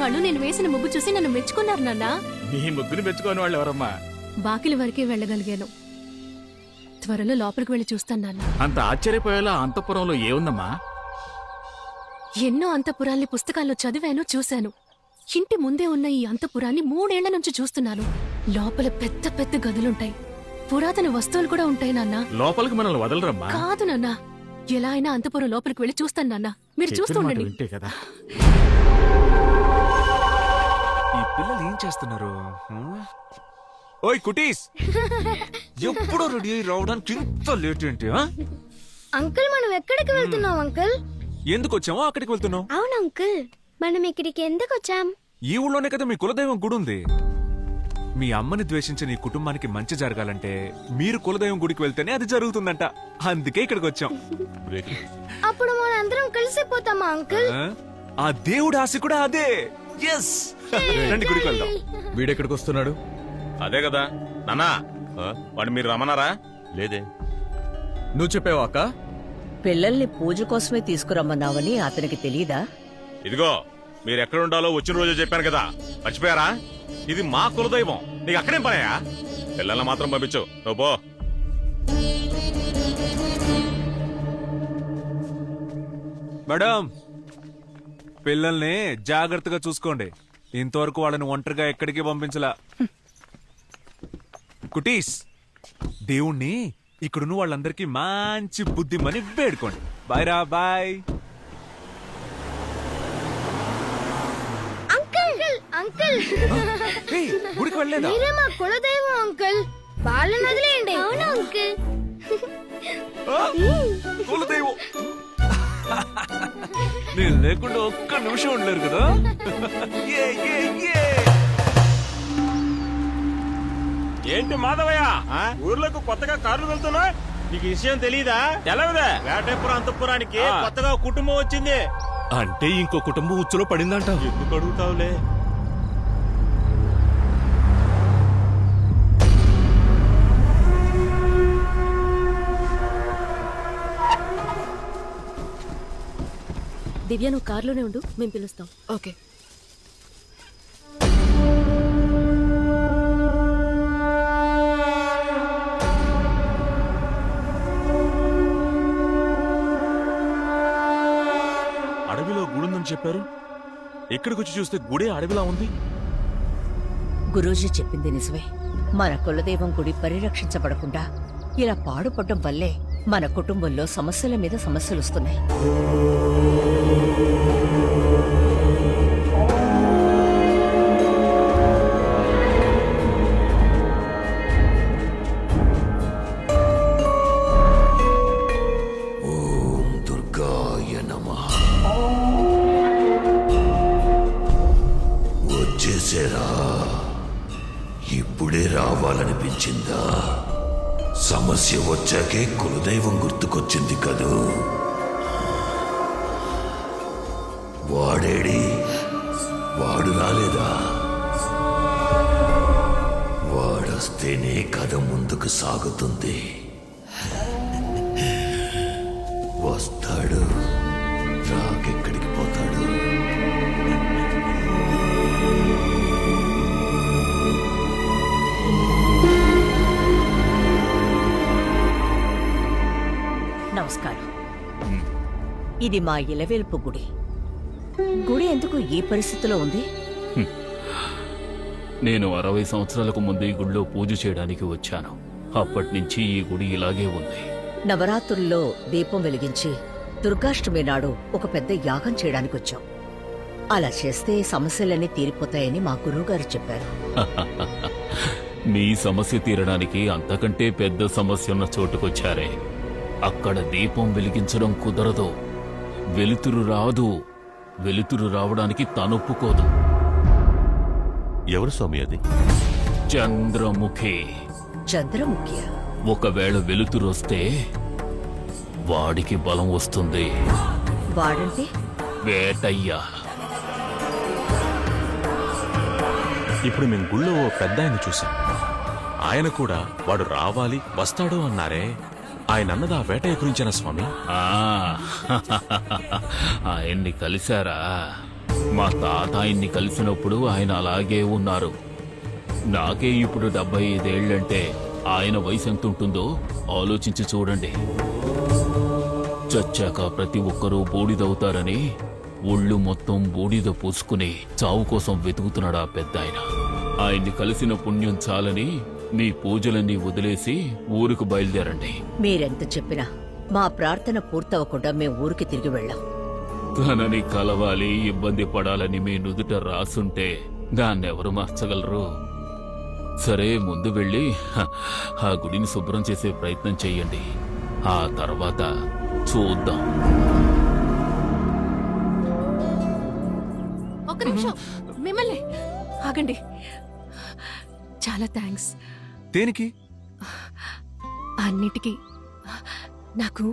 వాళ్ళు నేను వేసిన ముగ్గు చూసి నన్ను మెచ్చుకున్నారు నాన్న. నీ ముగ్గుని మెచ్చుకోని వాళ్ళు ఎవరమ్మా? బాకిలి వరకే వెళ్ళగలిగాను. త్వరలో లోపలికి వెళ్ళి చూస్తాను నాన్న. అంత ఆశ్చర్యపోయేలా అంతఃపురంలో ఏముందమ్మా? ఎన్నో అంతఃపురాల్ని పుస్తకాల్లో చదివాను, చూశాను. ఇంటి ముందే ఉన్న ఈ అంతఃపురాన్ని 3 ఏళ్ల నుంచి చూస్తున్నాను. లోపల పెద్ద పెద్ద గదులుంటాయి, పురాతన వస్తువులు కూడా ఉంటాయి నాన్న. లోపలికి మనల్ని వదలరమ్మా? కాదు నాన్న, ఎలా అయినా అంతఃపురం లోపలికి వెళ్ళి చూస్తాను నాన్న. మీరు చూస్తుండండి. వింటే కదా. ఈ పిల్లలు ఏం చేస్తున్నారు? ఓయ్ కుటీస్, ఎప్పుడు రెడీ అయి రావడానికి ఇంత లేట్ ఏంటి? అంకుల్ మనం ఎక్కడికి వెళ్తున్నాం అంకుల్? ఎందుకు వచ్చామో అక్కడికి వెళ్తున్నాం. అవును అంకుల్, మనం ఇక్కడికి ఎందుకు వచ్చాం? ఈ ఊళ్ళోనే కదా మీ కులదైవం గుడి ఉంది. మీ అమ్మని ద్వేషించిన ఈ కుటుంబానికి మంచి జరగాలంటే మీరు కులదైవం గుడికి వెళ్తేనే అది జరుగుతుందంట. అందుకే ఇక్కడికి వచ్చాం. అప్పుడు మనందరం కలిసిపోతామా అంకుల్? ఆ దేవుడి ఆశ కూడా అదే. ఎస్, రండి గుడికి వెళ్దాం. వీడెక్కడికి వస్తున్నాడు? అదే కదా నాన్నా, వాడు మీరు రమ్మన్నారా? లేదే. నువ్వు చెప్పావా అక్క? పిల్లల్ని పూజ కోసమే తీసుకురమ్మన్నావని అతనికి తెలీదా? ఇదిగో మీరు ఎక్కడ ఉండాలో వచ్చిన రోజు చెప్పాను కదా, మర్చిపోయారా? ఇది మా కులదైవం, నీకు అక్కడేం పనయా? పిల్లల్ని మాత్రం పంపించు, నువ్వు పో. మేడం, పిల్లల్ని జాగ్రత్తగా చూసుకోండి. ఇంతవరకు వాళ్ళని ఒంటరిగా ఎక్కడికి పంపించలా. కుటీస్, దేవుణ్ణి ఇక్కడున్న వాళ్ళందరికీ మంచి బుద్ధిమని వేడుకోండి. బాయ్ రా, బాయ్. అంకుల్ గుడికి వెళ్ళలేదా? మీరే మా కులదైవం అంకుల్, వాళ్ళని వదిలేయండి. అవును అంకుల్, కులదైవం. నేను లేకుండా ఒక్క నిమిషం ఉండలేరు కదా. ఏంటి మాధవయ్య, ఊర్లోకి కొత్తగా కార్లు వెళ్తున్నా? నీకు విషయం తెలీదా? తెలవదా? వేటపురం అంతఃపురానికి కొత్తగా కుటుంబం వచ్చింది. అంటే ఇంకో కుటుంబం ఉచ్చులో పడిందంట. ఎందుకు అడుగుతావులే? దివ్య, నువ్వు కారులోనే ఉండు, మేము పిలుస్తాం. ఓకే. అడవిలో గుడుందని చెప్పారు, ఇక్కడికి వచ్చి చూస్తే గుడే అడవిలా ఉంది. గురూజీ చెప్పింది నిజమే. మన కులదైవం గుడి పరిరక్షించబడకుండా ఇలా పాడుపడ్డం వల్లే మన కుటుంబంలో సమస్యల మీద సమస్యలు వస్తున్నాయి. ఓం దుర్గాయ నమః. వచ్చేసేరా? ఇప్పుడే రావాలనిపించిందా? సమస్య వచ్చాకే కులదైవం గుర్తుకొచ్చింది కదూ. వాడేడి? వాడు రాలేదా? వాడొస్తేనే కథ ముందుకు సాగుతుంది. వస్తాడు, రాకెక్కడికి పోతాడు? నమస్కారం. ఇది మా ఇలవేల్పు గుడి. గుడి ఎందుకు ఈ పరిస్థితిలో ఉంది? నేను 60 సంవత్సరాలకు ముందు ఈ గుడిలో పూజ చేయడానికి వచ్చాను. అప్పటి నుంచి ఈ గుడి ఇలాగే ఉంది. నవరాత్రుల్లో దీపం వెలిగించి దుర్గాష్టమి నాడు ఒక పెద్ద యాగం చేయడానికి వచ్చాం. అలా చేస్తే సమస్యలన్నీ తీరిపోతాయని మా గురువుగారు చెప్పారు. మీ సమస్య తీరడానికి అంతకంటే పెద్ద సమస్య ఉన్న చోటుకొచ్చారే. అక్కడ దీపం వెలిగించడం కుదరదు, వెలుతురు రాదు. వెలుతురు రావడానికి తనొప్పుకోదు. ఎవరు స్వామి అది? చంద్రముఖి. చంద్రముఖ్య? ఒకవేళ వెలుతురు వస్తే వాడికి బలం వస్తుంది. వాడంటే? వేటయ్య. ఇప్పుడు మేము గుళ్ళో ఓ పెద్ద ఆయన చూసాం. ఆయన కూడా వాడు రావాలి వస్తాడు అన్నారే. ఆయన అన్నది ఆ వేటయ్య గురించేనా స్వామి? ఆయన్ని కలిశారా? మా తాత ఆయన్ని కలిసినప్పుడు ఆయన అలాగే ఉన్నారు. నాకే ఇప్పుడు 75 ఏళ్లంటే ఆయన వయసు ఎంత ఉంటుందో ఆలోచించి చూడండి. చచ్చాక ప్రతి ఒక్కరూ బూడిదవుతారని ఒళ్ళు మొత్తం బూడిద పూసుకుని చావు కోసం వెతుకుతున్నాడు ఆ పెద్ద ఆయన. ఆయన్ని కలిసిన పుణ్యం చాలని మీ పూజలన్నీ వదిలేసి ఊరుకు బయలుదేరండి. మీరెంత చెప్పినా మా ప్రార్థన పూర్తవకుండా మేం ఊరికి తిరిగి వెళ్ళాం. తనని కలవాలి, ఇబ్బంది పడాలని మీ నుదుట రాసుంటే దాన్నెవరు మార్చగలరు? సరే, ముందు వెళ్ళి ఆ గుడిని శుభ్రం చేసే ప్రయత్నం చెయ్యండి. ఆ తర్వాత చూద్దాం. ఒక్క నిమిషం, మిమ్మల్ని ఆగండి. చాలా థ్యాంక్స్. దేనికి? అన్నిటికీ. నాకు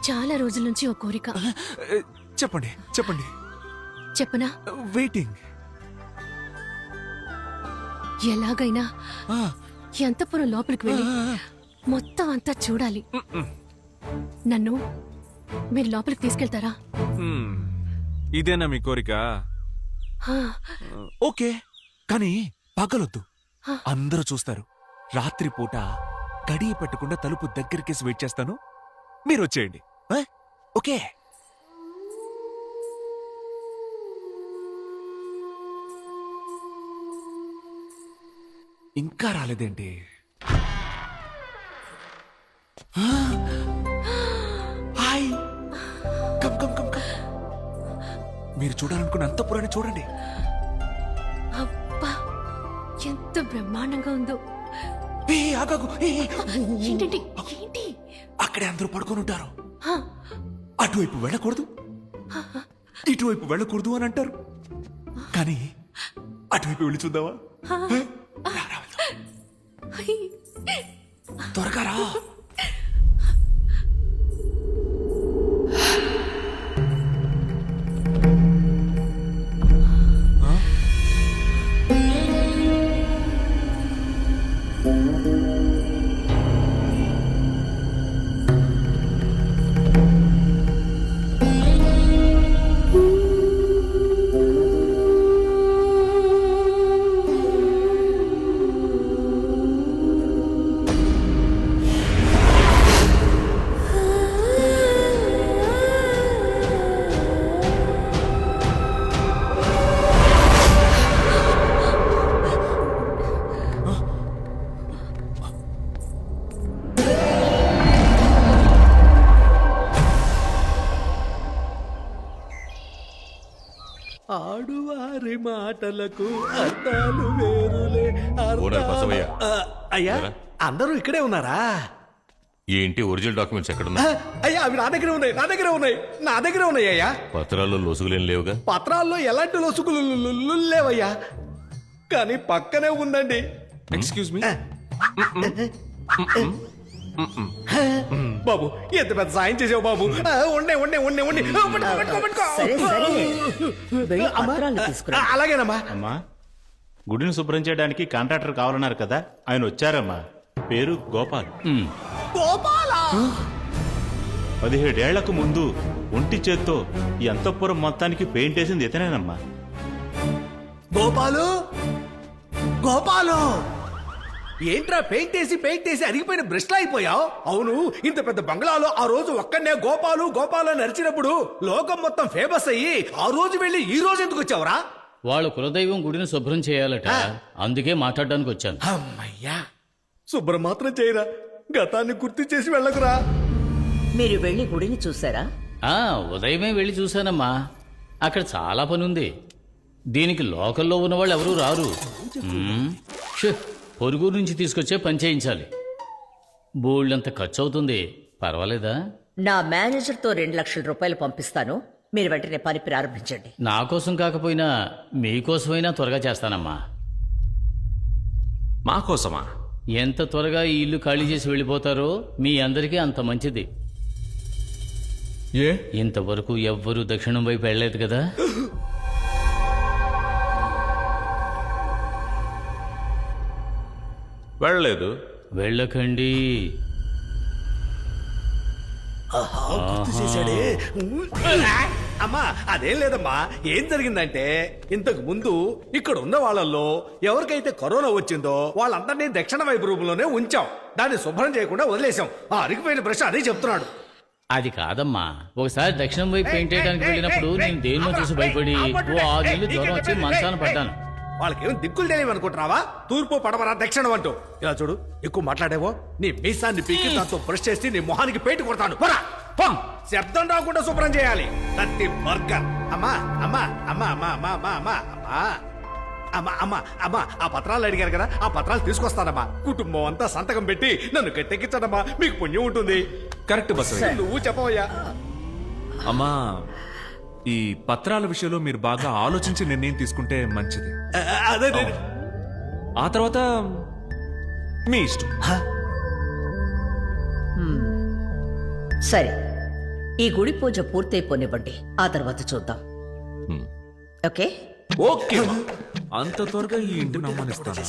చాలా రోజుల నుంచి ఒక కోరిక. చెప్పండి చెప్పండి. చెప్పనా? వెయిటింగ్. ఎలాగైనా అంతఃపురం లోపలికి వెళ్ళి మొత్తం అంతా చూడాలి. నన్ను మీరు లోపలికి తీసుకెళ్తారా? ఇదేనా మీ కోరిక? ఓకే, కానీ పగలొద్దు, అందరూ చూస్తారు. రాత్రిపూట గడియ పెట్టకుండా తలుపు దగ్గరికేసి వెయిట్ చేస్తాను, మీరు వచ్చేయండి. ఓకే? ఇంకా రాలేదేంటి? Hi, come come come come. మీరు చూడాలనుకున్న అంతఃపురాన్ని చూడండి. అబ్బా, ఎంత బ్రహ్మాండంగా ఉందో. ఆగాగు. ఏంటండి? ఏంటి? అక్కడే అందరూ పడుకొని ఉంటారు. హా, అటువైపు వెళ్ళకూడదు, ఇటువైపు వెళ్ళకూడదు అని అంటారు. కానీ అటువైపు వెళ్ళి చూద్దామా? రా, రా, వెళ్దాం. త్వరగా రా. ఆడువారి మాటలకు అర్థాలు వేరులే. ఓనర్ బసవయ్య. అయ్యా, అందరూ ఇక్కడే ఉన్నారా? ఏంటి ఒరిజినల్ డాక్యుమెంట్స్ ఎక్కడున్నా? అయ్యా, అవి నా దగ్గర ఉన్నాయి, నా దగ్గర ఉన్నాయి, నా దగ్గర ఉన్నాయి అయ్యా. పత్రాల్లో లొసుగులేం లేవుగా? పత్రాల్లో ఎలాంటి లొసుగులు లేవయ్యా, కానీ పక్కనే ఉందండి. Excuse me. బాబు, ఎంత పెద్ద సాయం చేసావు బాబు. ఉండే ఉండే ఉండే ఉండే. సరే సరే, వెళ్ళి పత్రాలు తీసుకురా. అలాగేనమ్మా. అమ్మా, గుడిని శుభ్రం చేయడానికి కాంట్రాక్టర్ కావాలన్నారు కదా, ఆయన వచ్చారమ్మా. పేరు గోపాల్. గోపాలా? 17 ఏళ్లకు ముందు ఒంటి చేత్తో ఈ అంతఃపురం మొత్తానికి పెయింట్ వేసింది ఇతనేనమ్మా. గోపాలు, గోపాలు, ఏంట్రా పెయింట్ వేసి అరిగిపోయిన బ్రష్లా అయిపోయావు? అవును, ఇంత పెద్ద బంగ్లాలో ఆ రోజు ఒక్కనే గోపాలు గోపాలు అని అరిచినప్పుడు లోకం మొత్తం ఫేమస్ అయ్యి ఆ రోజు వెళ్ళి ఈ రోజు ఎందుకు వచ్చావురా? వాళ్ళ కులదైవం గుడిని శుభ్రం చేయాలట, అందుకే మాట్లాడడానికి వచ్చాను. అమ్మయ్యా, శుభ్రం మాత్రం చేయరా, గతాన్ని గుర్తు చేసి వెళ్ళకురా. మీరు వెళ్ళి గుడిని చూసారా? ఉదయమే వెళ్ళి చూశానమ్మా. అక్కడ చాలా పని ఉంది. దీనికి లోకల్లో ఉన్న వాళ్ళు ఎవరూ రారు. పొరుగు నుంచి తీసుకొచ్చే పని చేయించాలి. బోల్డంత ఖర్చు అవుతుంది. పర్వాలేదా? నా మేనేజర్తో 2 లక్షల రూపాయలు పంపిస్తాను, మీరు వెంటనే పని ప్రారంభించండి. నా కోసం కాకపోయినా మీకోసమైనా త్వరగా చేస్తానమ్మా. మా కోసమా? ఎంత త్వరగా ఈ ఇల్లు ఖాళీ చేసి వెళ్ళిపోతారో మీ అందరికీ అంత మంచిది. ఏ, ఇంతవరకు ఎవ్వరూ దక్షిణం వైపు వెళ్ళలేదు కదా? వెళ్ళలేదు. వెళ్ళకండి. గుర్తు చేశాడే. అమ్మా అదేం లేదమ్మా, ఏం జరిగిందంటే ఇంతకు ముందు ఇక్కడ ఉన్న వాళ్ళల్లో ఎవరికైతే కరోనా వచ్చిందో వాళ్ళందరినీ దక్షిణ వైపు రూపంలోనే ఉంచాం. దాన్ని శుభ్రం చేయకుండా వదిలేసాం. ఆ అరిగిపోయిన బ్రష్ అదే చెప్తున్నాడు. అది కాదమ్మా, ఒకసారి దక్షిణం వైపు పెయింట్ వేయడానికి వెళ్ళినప్పుడు నేను దేన్నో చూసి భయపడి ఓ 6 నెలలు జ్వరం వచ్చి మంచాన పడ్డాను. వాళ్ళకేం దిక్కులు తెలియదు అనుకుంటున్నావా? తూర్పు పడమర దక్షిణం అంటూ. ఇలా చూడు, ఎక్కువ మాట్లాడేవో నీ మీసాన్ని పీకి దాంతో బ్రష్ చేసి నీ మొహానికి పేటు కొడతాను. పోరా, పో. శబ్దం రాకుండా శుభ్రం చేయాలి. కత్తి బర్గర్. అమ్మా అమ్మా అమ్మా అమ్మా అమ్మా అమ్మా అమ్మా అమ్మా అమ్మా అమ్మా ఆ పత్రాలు అడిగారు కదా, ఆ పత్రాలు తీసుకొస్తానమ్మా. కుటుంబం అంతా సంతకం పెట్టి నన్ను గట్టెక్కించడమ్మా, మీకు పుణ్యం ఉంటుంది. కరెక్ట్ బసవయ్య. నువ్వు చెప్పవయ్యా. అమ్మా, ఈ పత్రాల విషయంలో మీరు బాగా ఆలోచించి నిర్ణయం తీసుకుంటే మంచిది. అదే ఆ తర్వాత మీ ఇష్టం. సరే, ఈ గుడి పూజ పూర్తయిపోనివ్వండి, ఆ తర్వాత చూద్దాం. ఓకే? ఓకే, అంత త్వరగా ఈ ఇంటిని అమ్మనిస్తాను.